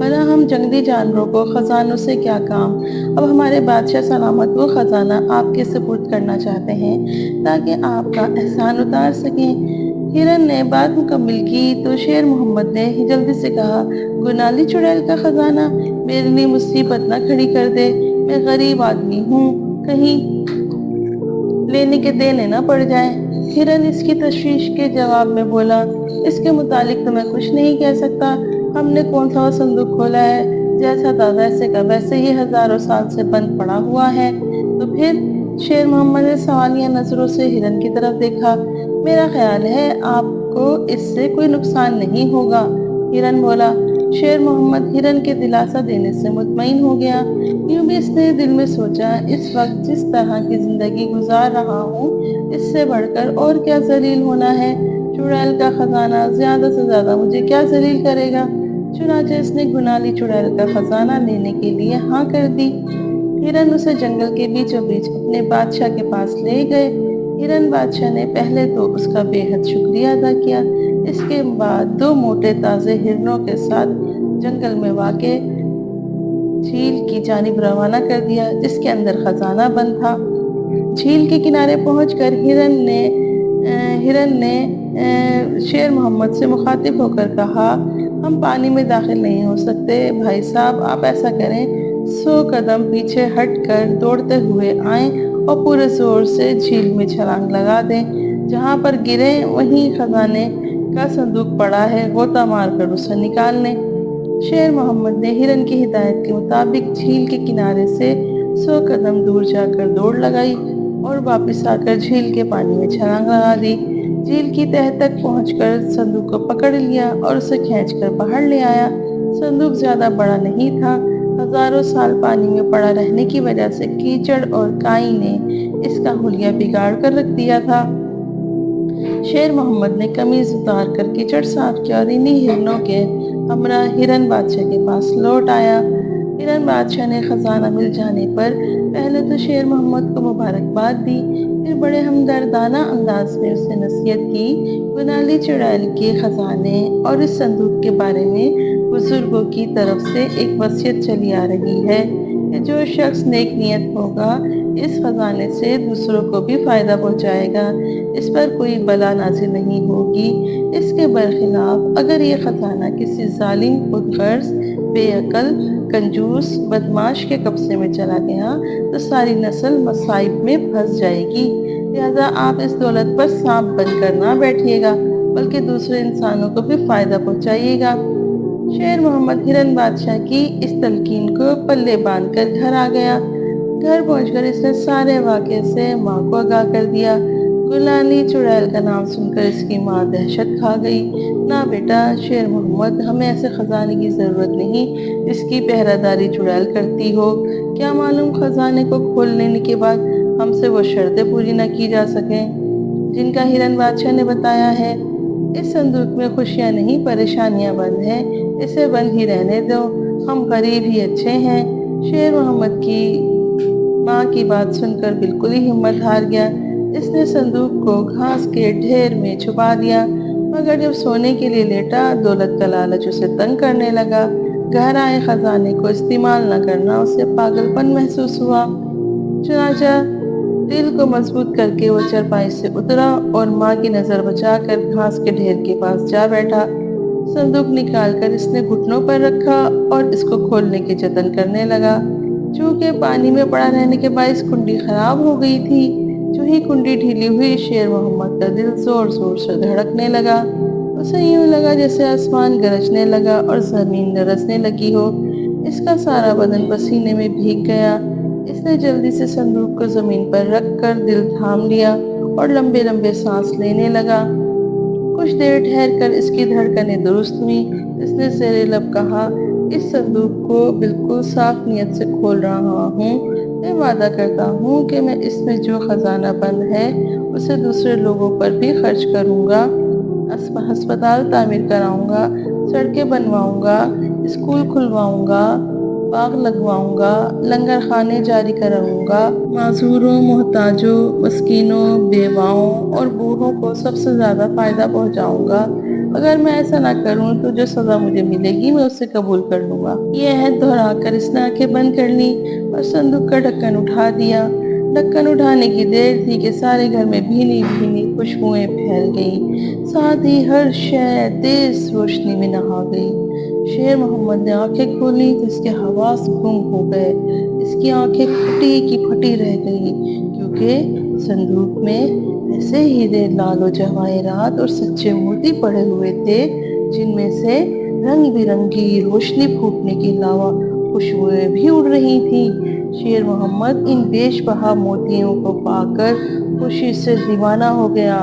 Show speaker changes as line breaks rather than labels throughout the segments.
بھلا ہم جنگلی جانوروں کو خزانوں سے کیا کام؟ اب ہمارے بادشاہ سلامت وہ خزانہ آپ کے سپرد کرنا چاہتے ہیں تاکہ آپ کا احسان اتار سکیں۔ ہرن نے بات مکمل کی تو شیر محمد نے جلدی سے کہا، گنالی چڑیل کا خزانہ میرے لیے مصیبت نہ کھڑی کر دے، میں غریب آدمی ہوں، کہیں لینے کے دینے نہ پڑ جائیں۔ ہرن اس کی تشویش کے جواب میں بولا، اس کے متعلق تو میں کچھ نہیں کہہ سکتا، ہم نے کون سا وہ صندوق کھولا ہے، جیسا تھا ویسے کا ویسے ہی ہزاروں سال سے بند پڑا ہوا ہے۔ تو پھر شیر محمد نے سوالیہ نظروں سے ہرن کی طرف دیکھا، میرا خیال ہے آپ کو اس سے کوئی نقصان نہیں ہوگا، ہرن بولا۔ شیر محمد ہرن کے دلاسا دینے سے مطمئن ہو گیا۔ یوں بھی اس نے دل میں سوچا، اس وقت جس طرح کی زندگی گزار رہا ہوں اس سے بڑھ کر اور کیا ذلیل ہونا ہے، چڑیل کا خزانہ زیادہ سے زیادہ مجھے کیا ذلیل کرے گا۔ چنانچہ اس نے گنالی چڑیل کا خزانہ لینے کے لیے ہاں کر دی۔ ہرن اسے جنگل کے بیچوں بیچ اپنے بادشاہ کے پاس لے گئے۔ ہرن بادشاہ نے پہلے تو اس کا بے حد شکریہ ادا کیا، اس کے بعد دو موٹے تازے ہرنوں کے ساتھ جنگل میں واقع جھیل کی جانب روانہ کر دیا جس کے اندر خزانہ بند تھا۔ جھیل کے کنارے پہنچ کر ہرن نے شیر محمد سے مخاطب ہو کر کہا، ہم پانی میں داخل نہیں ہو سکتے، بھائی صاحب آپ ایسا کریں، 100 قدم پیچھے ہٹ کر دوڑتے ہوئے آئیں اور پورے زور سے جھیل میں چھلانگ لگا دیں، جہاں پر گریں وہیں خزانے کا صندوق پڑا ہے، غوطہ مار کر اسے نکال لیں۔ شیر محمد نے ہرن کی ہدایت کے مطابق جھیل کے کنارے سے 100 قدم دور جا کر دوڑ لگائی اور واپس آ کر جھیل کے پانی میں چھلانگ لگا دی۔ جھیل کی تہہ تک پہنچ کر صندوق کو پکڑ لیا اور اسے کھینچ کر باہر لے آیا۔ صندوق زیادہ بڑا نہیں تھا، ہزاروں سال پانی میں پڑا رہنے کی وجہ سے کیچڑ اور کائی نے اس کا حلیہ بگاڑ کر رکھ دیا تھا۔ شیر محمد نے قمیض اتار کر کیچڑ صاف کیا اور انہی ہرنوں کے ہمراہ ہرن بادشاہ کے پاس لوٹ آیا۔ ہرن بادشاہ نے خزانہ مل جانے پر پہلے تو شیر محمد کو مبارکباد دی، پھر بڑے ہمدردانہ انداز میں اسے نصیحت کی، گنالی چڑیل کے خزانے اور اس صندوق کے بارے میں بزرگوں کی طرف سے ایک وصیت چلی آ رہی ہے کہ جو شخص نیک نیت ہوگا اس خزانے سے دوسروں کو بھی فائدہ پہنچائے گا، اس پر کوئی بلا نازل نہیں ہوگی۔ اس کے برخلاف اگر یہ خزانہ کسی ظالم، خود غرض، بے عقل، کنجوس، بدمعاش کے قبضے میں چلا گیا تو ساری نسل مصائب میں پھنس جائے گی، لہذا آپ اس دولت پر سانپ بن کر نہ بیٹھیے گا بلکہ دوسرے انسانوں کو بھی فائدہ پہنچائیے گا۔ شیر محمد ہرن بادشاہ کی اس تلقین کو پلے باندھ کر گھر آ گیا۔ گھر پہنچ کر اس نے سارے واقعے سے ماں کو آگاہ کر دیا۔ گنالی چڑیل کا نام سن کر اس کی ماں دہشت کھا گئی۔ نہ بیٹا شیر محمد، ہمیں ایسے خزانے کی ضرورت نہیں جس کی پہرہ داری چڑیل کرتی ہو، کیا معلوم خزانے کو کھول لینے کے بعد ہم سے وہ شرطیں پوری نہ کی جا سکیں جن کا ہرن بادشاہ نے بتایا ہے۔ اس صندوق میں خوشیاں نہیں پریشانیاں بند ہیں، اسے بند ہی رہنے دو، ہم غریب ہی اچھے ہیں۔ شیر محمد کی ماں کی بات سن کر بالکل ہی ہمت ہار گیا۔ اس نے صندوق کو گھاس کے ڈھیر میں چھپا دیا، مگر جب سونے کے لیے لیٹا دولت کا لالچ اسے تنگ کرنے لگا۔ گھر آئے خزانے کو استعمال نہ کرنا اسے پاگل پن محسوس ہوا۔ چنانچہ دل کو مضبوط کر کے وہ چرپائی سے اترا اور ماں کی نظر بچا کر گھاس کے ڈھیر کے پاس جا بیٹھا۔ صندوق نکال کر اس نے گھٹنوں پر رکھا اور اس کو کھولنے کے جتن کرنے لگا۔ چونکہ پانی میں پڑا رہنے کے باعث کنڈی خراب ہو گئی تھی، جو ہی کنڈی ڈھیلی ہوئی شیر محمد کا دل زور زور سے دھڑکنے لگا۔ اسے یوں لگا جیسے آسمان گرجنے لگا اور زمین لرزنے لگی ہو۔ اس کا سارا بدن پسینے میں بھیگ گیا۔ اس نے جلدی سے صندوق کو زمین پر رکھ کر دل تھام لیا اور لمبے لمبے سانس لینے لگا۔ کچھ دیر ٹھہر کر اس کی دھڑکنیں درست ہوئیں۔ اس نے زیر لب کہا، اس صندوق کو بالکل صاف نیت سے کھول رہا ہوں، میں وعدہ کرتا ہوں کہ میں اس میں جو خزانہ بند ہے اسے دوسرے لوگوں پر بھی خرچ کروں گا، ہسپتال تعمیر کراؤں گا، سڑکیں بنواؤں گا، اسکول کھلواؤں گا، باغ لگواؤں گا، لنگر خانے جاری کراؤں گا، معذوروں، محتاجوں، مسکینوں، بیواؤں اور بوڑھوں کو سب سے زیادہ فائدہ پہنچاؤں گا۔ اگر میں ایسا نہ کروں تو جو سزا مجھے ملے گی میں اسے قبول کر لوں گا۔ یہ عہد دہرا کر اس نے آنکھیں بند کر لی اور صندوق کا ڈھکن اٹھا دیا۔ ڈھکن اٹھانے کی دیر تھی کہ سارے گھر میں بھینی بھینی خوشبوئیں پھیل گئیں، ساتھ ہی ہر شے تیز روشنی میں نہا گئی۔ شیر محمد نے آنکھیں کھولی تو اس کے حواس گم ہو گئے۔ اس کی آنکھیں پھٹی کی پھٹی رہ گئیں، کیونکہ صندوق میں ایسے ہیرے، لال و جواہرات اور سچے موتی پڑے ہوئے تھے جن میں سے رنگ برنگی روشنی پھوٹنے کے علاوہ خوشبوئیں بھی اڑ رہی تھیں۔ شیر محمد ان بیش بہا موتیوں کو پا کر خوشی سے دیوانہ ہو گیا،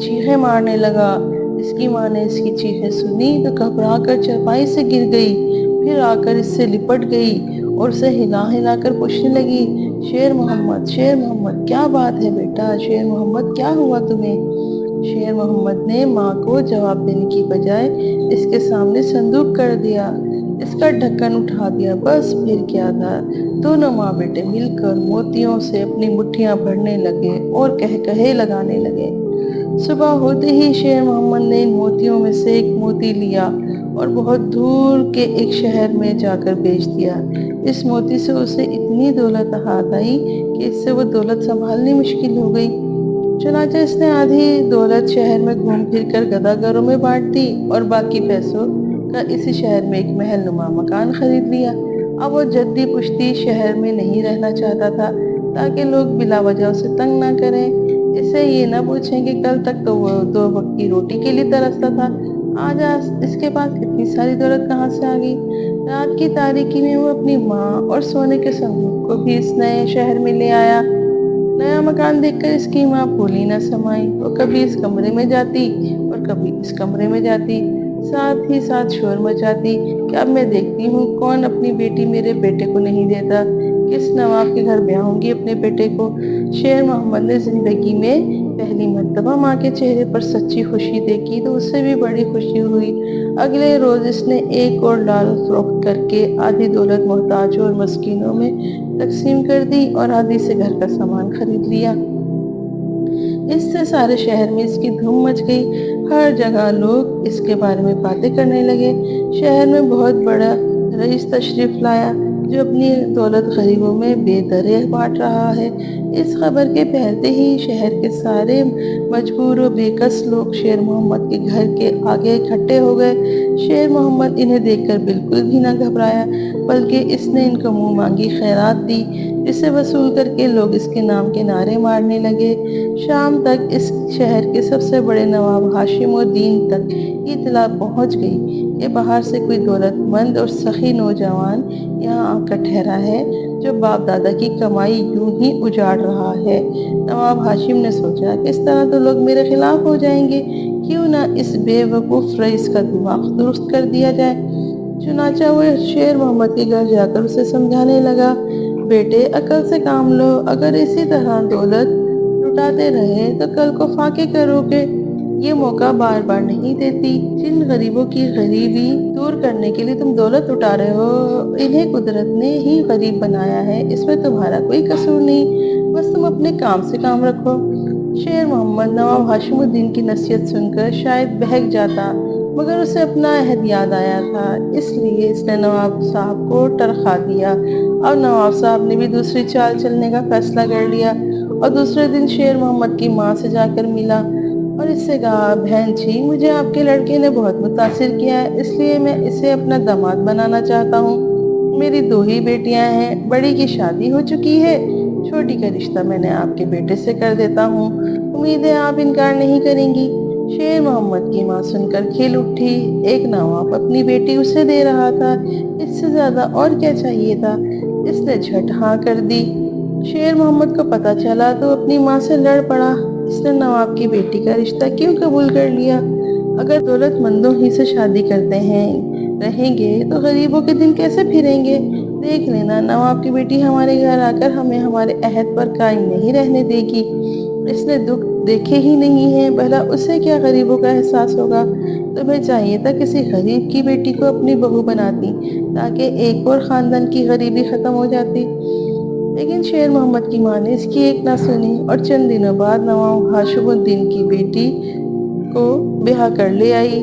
چیخیں مارنے لگا۔ اس کی ماں نے اس کی چیخیں سنی تو گھبرا کر چارپائی سے گر گئی، پھر آ کر اس سے لپٹ گئی اور اسے ہلا ہلا کر پوچھنے لگی، شیر محمد، شیر محمد، کیا بات ہے بیٹا؟ شیر محمد، کیا ہوا تمہیں؟ شیر محمد نے ماں کو جواب دینے کی بجائے اس کے سامنے صندوق کر دیا، اس کا ڈھکن اٹھا دیا۔ بس پھر کیا تھا، دونوں ماں بیٹے مل کر موتیوں سے اپنی مٹھیاں بھرنے لگے اور کہے لگانے لگے۔ صبح ہوتے ہی شیر محمد نے ان موتیوں میں سے ایک موتی لیا اور بہت دور کے ایک شہر میں جا کر بیچ دیا۔ اس موتی سے اسے اتنی دولت ہاتھ آئی کہ اس سے وہ دولت سنبھالنی مشکل ہو گئی۔ چنانچہ اس نے آدھی دولت شہر میں گھوم پھر کر گداگروں میں بانٹ دی اور باقی پیسوں کا اسی شہر میں ایک محل نما مکان خرید لیا۔ اب وہ جدی پشتی شہر میں نہیں رہنا چاہتا تھا تاکہ لوگ بلا وجہ اسے تنگ نہ کریں، اسے یہ نہ پوچھیں کہ کل تک تو وہ 2 وقت کی روٹی کے لیے ترستا تھا، آج اس کے پاس اتنی ساری دولت کہاں سے آ گئی۔ رات کی تاریکی میں وہ اپنی ماں اور سونے کے صندوق کو بھی اس نئے شہر میں لے آیا۔ نیا مکان دیکھ کر اس کی ماں پھولی نہ سمائی، وہ کبھی اس کمرے میں جاتی اور کبھی اس کمرے میں جاتی، ساتھ ہی ساتھ شور مچاتی کہ اب میں دیکھتی ہوں کون اپنی بیٹی میرے بیٹے کو نہیں دیتا، کس نواب کے گھر بیاہوں گی اپنے بیٹے کو۔ شیر محمد نے زندگی میں پہلی مرتبہ ماں کے چہرے پر سچی خوشی دیکھی تو اس سے بھی بڑی خوشی ہوئی۔ اگلے روز اس نے ایک اور ڈال فروخت کر کے آدھی دولت محتاجوں اور مسکینوں میں تقسیم کر دی اور آدھی سے گھر کا سامان خرید لیا۔ اس سے سارے شہر میں اس کی دھوم مچ گئی، ہر جگہ لوگ اس کے بارے میں باتیں کرنے لگے۔ شہر میں بہت بڑا رئیس تشریف لایا جو اپنی دولت غریبوں میں بے درے بانٹ رہا ہے۔ اس خبر کے پھیلتے ہی شہر کے سارے مجبور و بے کس لوگ شیر محمد کے گھر کے آگے اکٹھے ہو گئے۔ شیر محمد انہیں دیکھ کر بالکل بھی نہ گھبرایا، بلکہ اس نے ان کو منہ مانگی خیرات دی، جسے وصول کر کے لوگ اس کے نام کے نعرے مارنے لگے۔ شام تک اس شہر کے سب سے بڑے نواب ہاشم الدین تک یہ اطلاع پہنچ گئی کہ باہر سے کوئی دولت مند اور سخی نوجوان یہاں آ کر ٹھہرا ہے جو باپ دادا کی کمائی یوں ہی اجاڑ رہا ہے۔ نواب ہاشم نے سوچا کہ اس طرح تو لوگ میرے خلاف ہو جائیں گے، کیوں نہ اس بے وقوف رئیس کا دماغ درست کر دیا جائے۔ چنانچہ وہ شیر محمد کے گھر جا کر اسے سمجھانے لگا، بیٹے عقل سے کام لو، اگر اسی طرح دولت لٹاتے رہے تو کل کو فاقے کرو گے۔ یہ موقع بار بار نہیں دیتی، جن غریبوں کی غریبی دور کرنے کے لیے تم دولت لٹا رہے ہو انہیں قدرت نے ہی غریب بنایا ہے، اس میں تمہارا کوئی قصور نہیں، بس تم اپنے کام سے کام رکھو۔ شیر محمد نواب ہاشم الدین کی نصیحت سن کر شاید بہک جاتا، مگر اسے اپنا عہد یاد آیا تھا، اس لیے اس نے نواب صاحب کو ٹرخا دیا۔ اب نواب صاحب نے بھی دوسری چال چلنے کا فیصلہ کر لیا اور دوسرے دن شیر محمد کی ماں سے جا کر ملا اور اس سے کہا، بہن جی، مجھے آپ کے لڑکے نے بہت متاثر کیا ہے، اس لیے میں اسے اپنا داماد بنانا چاہتا ہوں۔ میری 2 ہی بیٹیاں ہیں، بڑی کی شادی ہو چکی ہے، چھوٹی کا رشتہ میں نے آپ کے بیٹے سے کر دیتا ہوں، امید ہے آپ انکار نہیں کریں گی۔ شیر محمد کی ماں سن کر کھل اٹھی، ایک نواب اپنی بیٹی اسے دے رہا تھا، اس سے زیادہ اور کیا چاہیے تھا۔ اس نے جھٹ ہاں کر دی۔ شیر محمد کو پتہ چلا تو اپنی ماں سے لڑ پڑا، اس نے نواب کی بیٹی کا رشتہ کیوں قبول کر لیا؟ اگر دولت مندوں ہی سے شادی کرتے رہیں گے تو غریبوں کے دن کیسے پھریں گے؟ دیکھ لینا، نواب کی بیٹی ہمارے گھر آ کر ہمیں ہمارے عہد پر قائم نہیں رہنے دے گی۔ اس نے دکھ دیکھے ہی نہیں ہیں، بھلا اسے کیا غریبوں کا احساس ہوگا؟ تمہیں چاہیے تھا کسی غریب کی بیٹی کو اپنی بہو بناتی تاکہ ایک اور خاندان کی غریبی ختم ہو جاتی، لیکن شیر محمد کی ماں نے اس کی ایک نہ سنی اور چند دنوں بعد نواب ہاشم الدین کی بیٹی کو بیاہ کر لے آئی۔